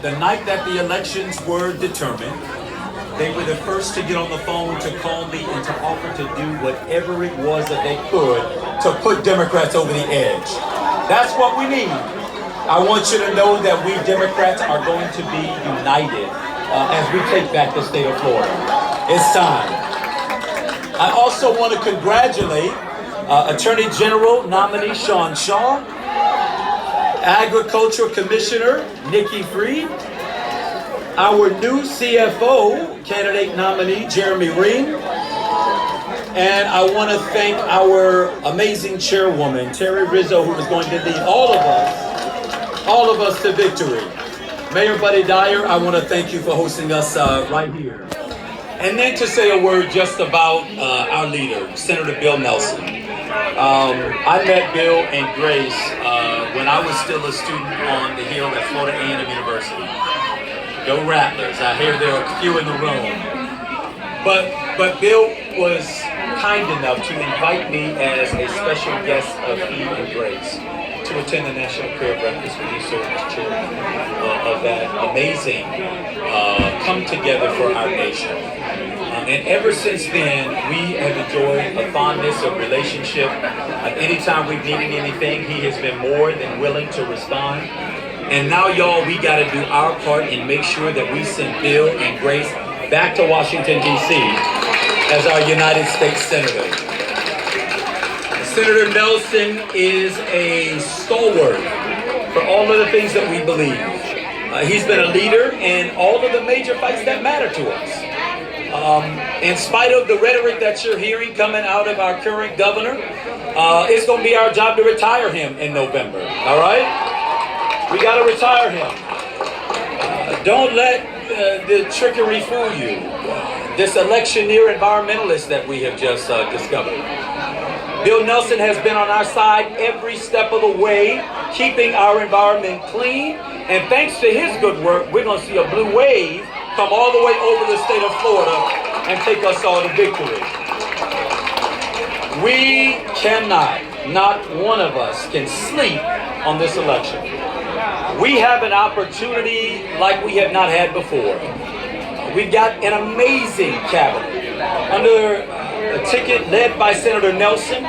The night that the elections were determined, they were the first to get on the phone to call me and to offer to do whatever it was that they could to put Democrats over the edge. That's what we need. I want you to know that we Democrats are going to be united as we take back the state of Florida. It's time. I also want to congratulate Attorney General nominee Sean Shaw, Agriculture Commissioner Nikki Freed, our new CFO candidate nominee Jeremy Ring, and I want to thank our amazing chairwoman Terry Rizzo, who is going to lead all of us to victory. Mayor Buddy Dyer, I want to thank you for hosting us right here. And then to say a word just about our leader, Senator Bill Nelson. I met Bill and Grace when I was still a student on the Hill at Florida A&M University. Go Rattlers! I hear there are a few in the room. But Bill was kind enough to invite me as a special guest of he and Grace to attend the National Prayer Breakfast when he served as chair of that amazing come together for our nation. And ever since then, we have enjoyed a fondness of relationship. Anytime we've needed anything, he has been more than willing to respond. And now, y'all, we got to do our part and make sure that we send Bill and Grace back to Washington, D.C. as our United States Senator. Senator Nelson is a stalwart for all of the things that we believe. He's been a leader in all of the major fights that matter to us. In spite of the rhetoric that you're hearing coming out of our current governor, it's going to be our job to retire him in November, all right? We got to retire him. Don't let the trickery fool you. This electioneer environmentalist that we have just discovered. Bill Nelson has been on our side every step of the way, keeping our environment clean. And thanks to his good work, we're going to see a blue wave come all the way over the state of Florida and take us all to victory. We cannot, not one of us can sleep on this election. We have an opportunity like we have not had before. We've got an amazing cabinet. Under a ticket led by Senator Nelson,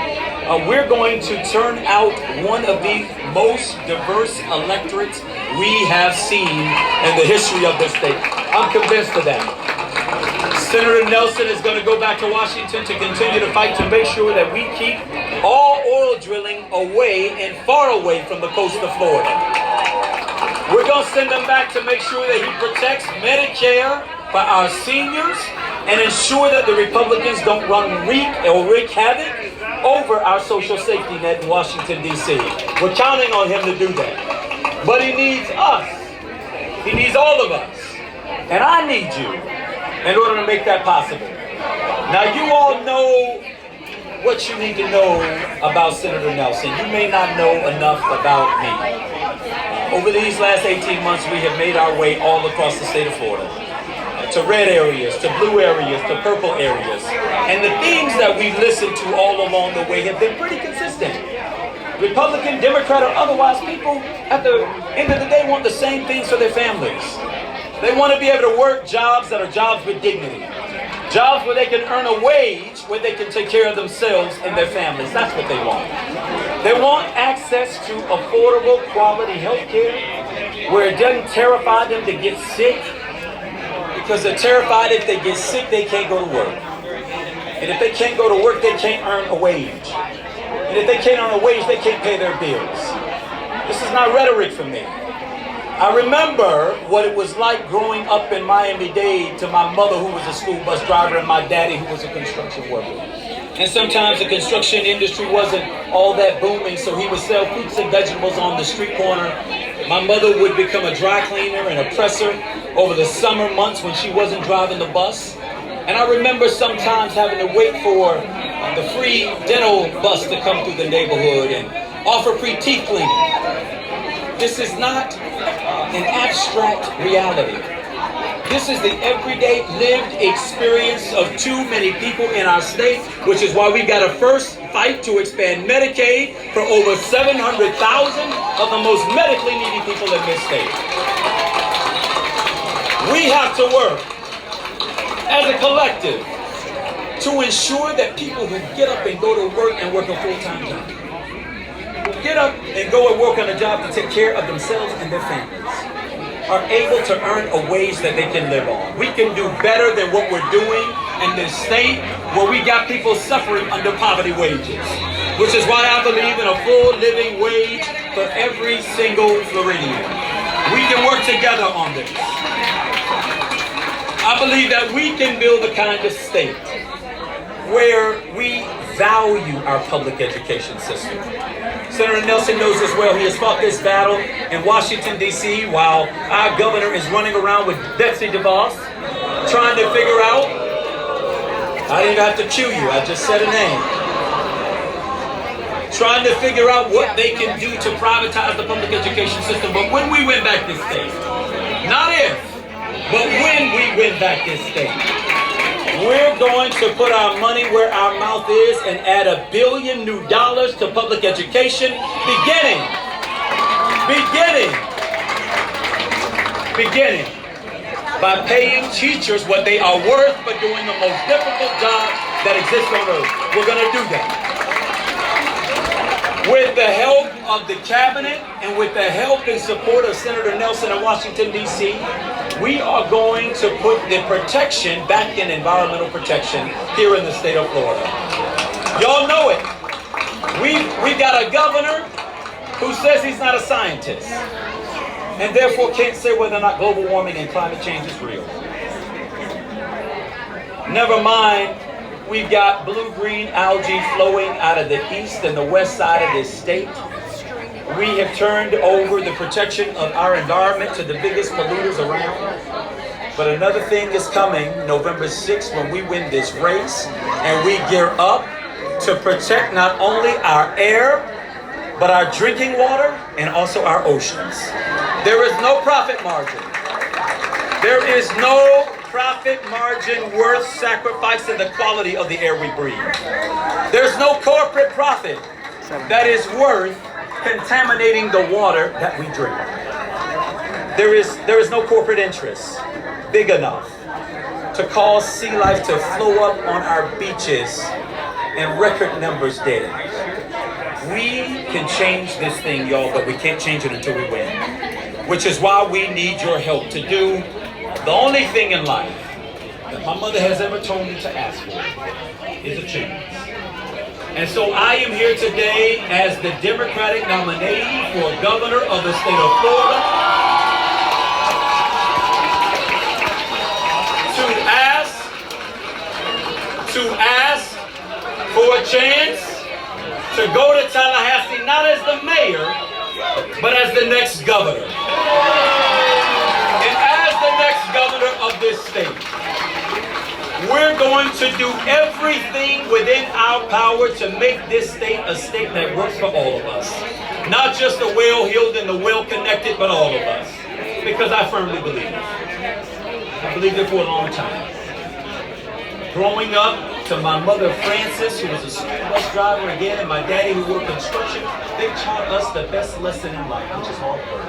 we're going to turn out one of the most diverse electorates we have seen in the history of this state. I'm convinced of that. Senator Nelson is going to go back to Washington to continue to fight to make sure that we keep all oil drilling away and far away from the coast of Florida. We're going to send him back to make sure that he protects Medicare for our seniors and ensure that the Republicans don't wreak havoc over our social safety net in Washington, D.C. We're counting on him to do that. But he needs us. He needs all of us. And I need you in order to make that possible. Now, you all know what you need to know about Senator Nelson. You may not know enough about me. Over these last 18 months, we have made our way all across the state of Florida. To red areas, to blue areas, to purple areas. And the themes that we've listened to all along the way have been pretty consistent. Republican, Democrat, or otherwise, people at the end of the day want the same things for their families. They want to be able to work jobs that are jobs with dignity. Jobs where they can earn a wage, where they can take care of themselves and their families. That's what they want. They want access to affordable, quality health care where it doesn't terrify them to get sick, because they're terrified if they get sick, they can't go to work. And if they can't go to work, they can't earn a wage. And if they can't earn a wage, they can't pay their bills. This is not rhetoric for me. I remember what it was like growing up in Miami-Dade to my mother, who was a school bus driver, and my daddy, who was a construction worker. And sometimes the construction industry wasn't all that booming, so he would sell fruits and vegetables on the street corner. My mother would become a dry cleaner and a presser over the summer months when she wasn't driving the bus. And I remember sometimes having to wait for the free dental bus to come through the neighborhood and offer free teeth cleaning. This is not an abstract reality. This is the everyday lived experience of too many people in our state, which is why we've got to first fight to expand Medicaid for over 700,000 of the most medically needy people in this state. We have to work as a collective to ensure that people who get up and go to work and work a full-time job, get up and go and work on a job to take care of themselves and their families, are able to earn a wage that they can live on. We can do better than what we're doing in this state where we got people suffering under poverty wages, which is why I believe in a full living wage for every single Floridian. We can work together on this. I believe that we can build the kind of state where we value our public education system. Senator Nelson knows this well. He has fought this battle in Washington, D.C., while our governor is running around with Betsy DeVos, trying to figure out, I didn't have to cue you, I just said a name, trying to figure out what they can do to privatize the public education system. But when we win back this state, not if, but when we win back this state, we're going to put our money where our mouth is and add $1 billion new to public education, beginning by paying teachers what they are worth for doing the most difficult job that exists on earth. We're going to do that. With the help of the cabinet and with the help and support of Senator Nelson in Washington, D.C., we are going to put the protection back in environmental protection here in the state of Florida. Y'all know it. We've got a governor who says he's not a scientist and therefore can't say whether or not global warming and climate change is real. Never mind, we've got blue-green algae flowing out of the east and the west side of this state. We have turned over the protection of our environment to the biggest polluters around. But another thing is coming November 6th when we win this race and we gear up to protect not only our air, but our drinking water and also our oceans. There is no profit margin. There is no profit margin worth sacrificing the quality of the air we breathe. There's no corporate profit that is worth contaminating the water that we drink. There is no corporate interest big enough to cause sea life to flow up on our beaches in record numbers daily. We can change this thing, y'all, but we can't change it until we win. Which is why we need your help to do the only thing in life that my mother has ever told me to ask for is a chance. And so I am here today as the Democratic nominee for governor of the state of Florida to ask for a chance to go to Tallahassee, not as the mayor, but as the next governor. And as the next governor of this state, we're going to do everything within our power to make this state a state that works for all of us. Not just the well-heeled and the well-connected, but all of us. Because I firmly believe it. I believed it for a long time. Growing up, to my mother Frances, who was a school bus driver again, and my daddy who worked construction, they taught us the best lesson in life, which is hard work.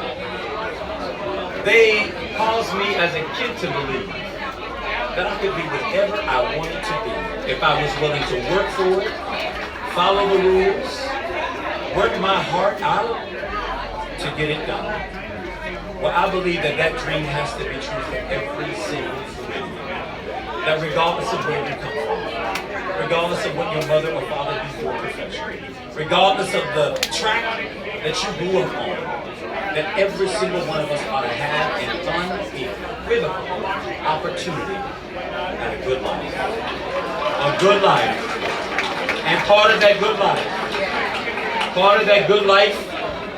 They caused me as a kid to believe that I could be whatever I wanted to be if I was willing to work for it, follow the rules, work my heart out to get it done. Well, I believe that that dream has to be true for every single Floridian. That regardless of where you come from, regardless of what your mother or father did for a profession, regardless of the track that you grew up on, that every single one of us ought to have an unequivocal opportunity at a good life. A good life. And part of that good life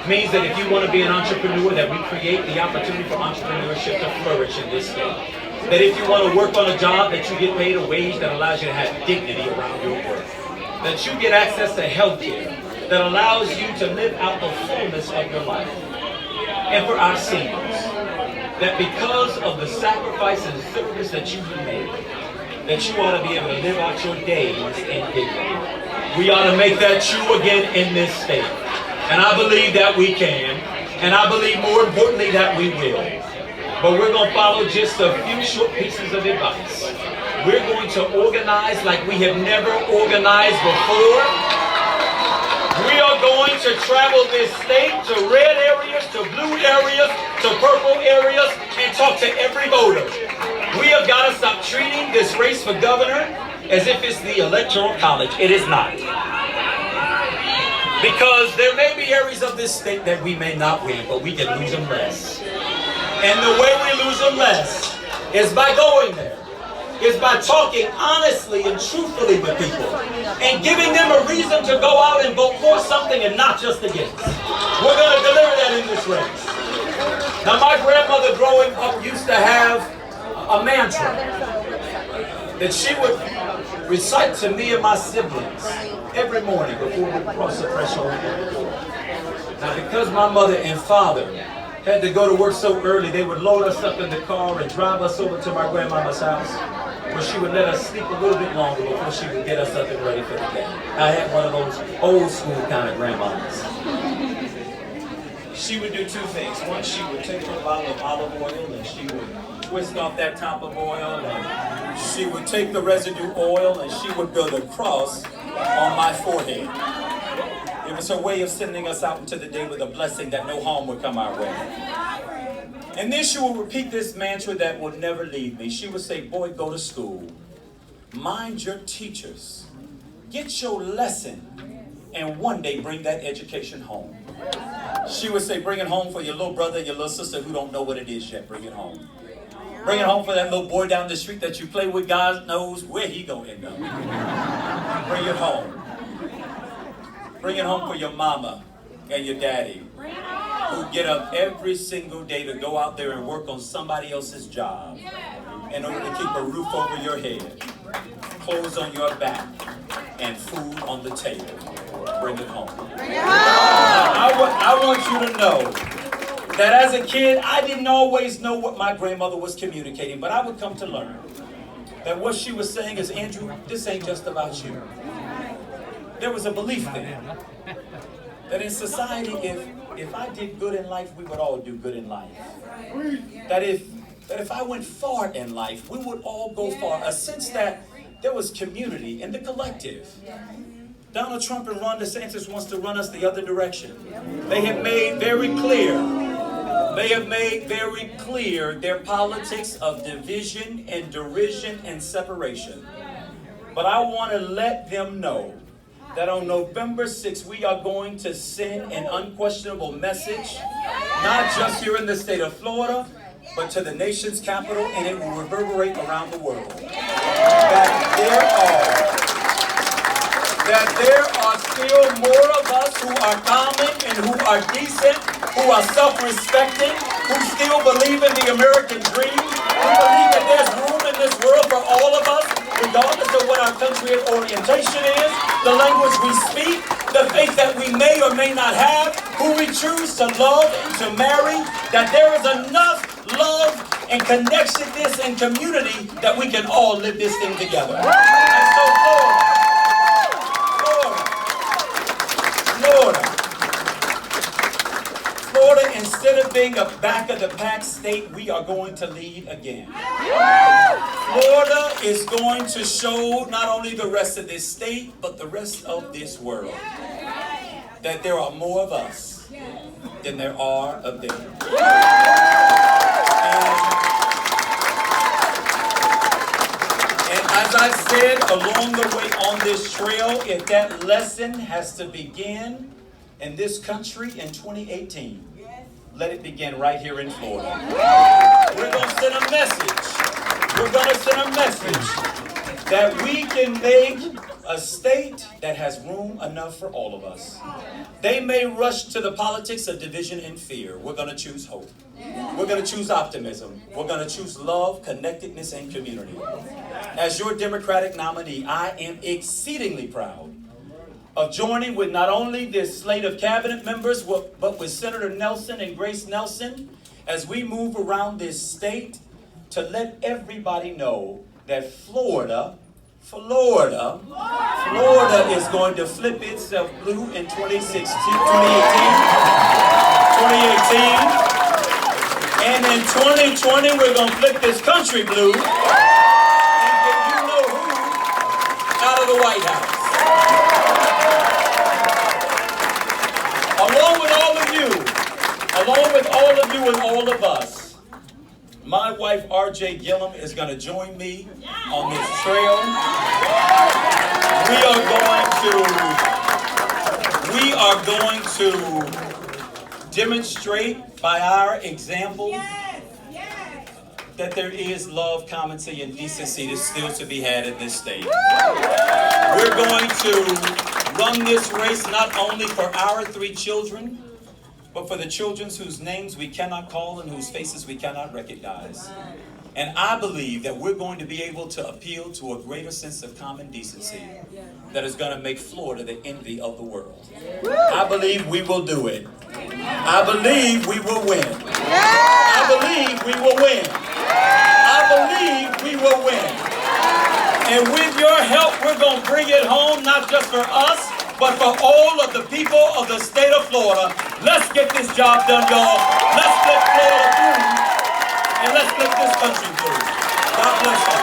means that if you want to be an entrepreneur, that we create the opportunity for entrepreneurship to flourish in this state. That if you want to work on a job, that you get paid a wage that allows you to have dignity around your work. That you get access to health care that allows you to live out the fullness of your life. And for our seniors, that because of the sacrifice and service that you have made, that you ought to be able to live out your days in dignity. We ought to make that true again in this state. And I believe that we can. And I believe more importantly that we will. But we're going to follow just a few short pieces of advice. We're going to organize like we have never organized before. We are going to travel this state to red areas, to blue areas, to purple areas, and talk to every voter. We have got to stop treating this race for governor as if it's the electoral college. It is not. Because there may be areas of this state that we may not win, but we can lose them less. And the way we lose them less is by going there. Is by talking honestly and truthfully with people and giving them a reason to go out and vote for something and not just against. We're going to deliver that in this race. Now, my grandmother growing up used to have a mantra that she would recite to me and my siblings every morning before we cross the threshold. Now, because my mother and father had to go to work so early, they would load us up in the car and drive us over to my grandmama's house, where she would let us sleep a little bit longer before she would get us up and ready for the day. I had one of those old school kind of grandmamas. She would do two things. One, she would take her bottle of olive oil and she would twist off that top of oil, and she would take the residue oil and she would build a cross on my forehead. It was her way of sending us out into the day with a blessing that no harm would come our way. And then she would repeat this mantra that would never leave me. She would say, boy, go to school. Mind your teachers. Get your lesson. And one day bring that education home. She would say, bring it home for your little brother and your little sister who don't know what it is yet. Bring it home. Bring it home for that little boy down the street that you play with. God knows where he gonna end up. Bring it home. Bring it home for your mama and your daddy, who get up every single day to go out there and work on somebody else's job in order to keep a roof over your head, clothes on your back, and food on the table. Bring it home. I want you to know that as a kid, I didn't always know what my grandmother was communicating, but I would come to learn that what she was saying is, Andrew, this ain't just about you. There was a belief there that in society, if I did good in life, we would all do good in life. That if I went far in life, we would all go far. A sense that there was community in the collective. Donald Trump and Ron DeSantis wants to run us the other direction. They have made very clear their politics of division and derision and separation. But I want to let them know that on November 6th, we are going to send an unquestionable message, not just here in the state of Florida, but to the nation's capital, and it will reverberate around the world. That there are still more of us who are common and who are decent, who are self-respecting, who still believe in the American dream, who believe that there's room in this world for all of us, regardless of what our country's orientation is, the language we speak, the faith that we may or may not have, who we choose to love and to marry, that there is enough love and connectedness and community that we can all live this thing together. And so, Florida, instead of being a back-of-the-pack state, we are going to lead again. Florida is going to show not only the rest of this state, but the rest of this world, that there are more of us than there are of them. And as I said, along the way on this trail, if that lesson has to begin in this country in 2018, let it begin right here in Florida. We're going to send a message. We're going to send a message that we can make a state that has room enough for all of us. They may rush to the politics of division and fear. We're going to choose hope. We're going to choose optimism. We're going to choose love, connectedness, and community. As your Democratic nominee, I am exceedingly proud of joining with not only this slate of cabinet members, but with Senator Nelson and Grace Nelson as we move around this state to let everybody know that Florida is going to flip itself blue in 2018. And in 2020, we're going to flip this country blue and get you know who out of the White House. Along with all of you and all of us, my wife, R.J. Gillum, is going to join me on this trail. We are going to demonstrate by our example that there is love, comity, and decency that's still to be had in this state. We're going to run this race not only for our 3 children, but for the children whose names we cannot call and whose faces we cannot recognize. And I believe that we're going to be able to appeal to a greater sense of common decency that is going to make Florida the envy of the world. I believe we will do it. I believe we will win. I believe we will win. I believe we will win. And with your help, we're going to bring it home, not just for us, but for all of the people of the state of Florida. Let's get this job done, y'all. Let's get Florida through, and let's get this country through. God bless you.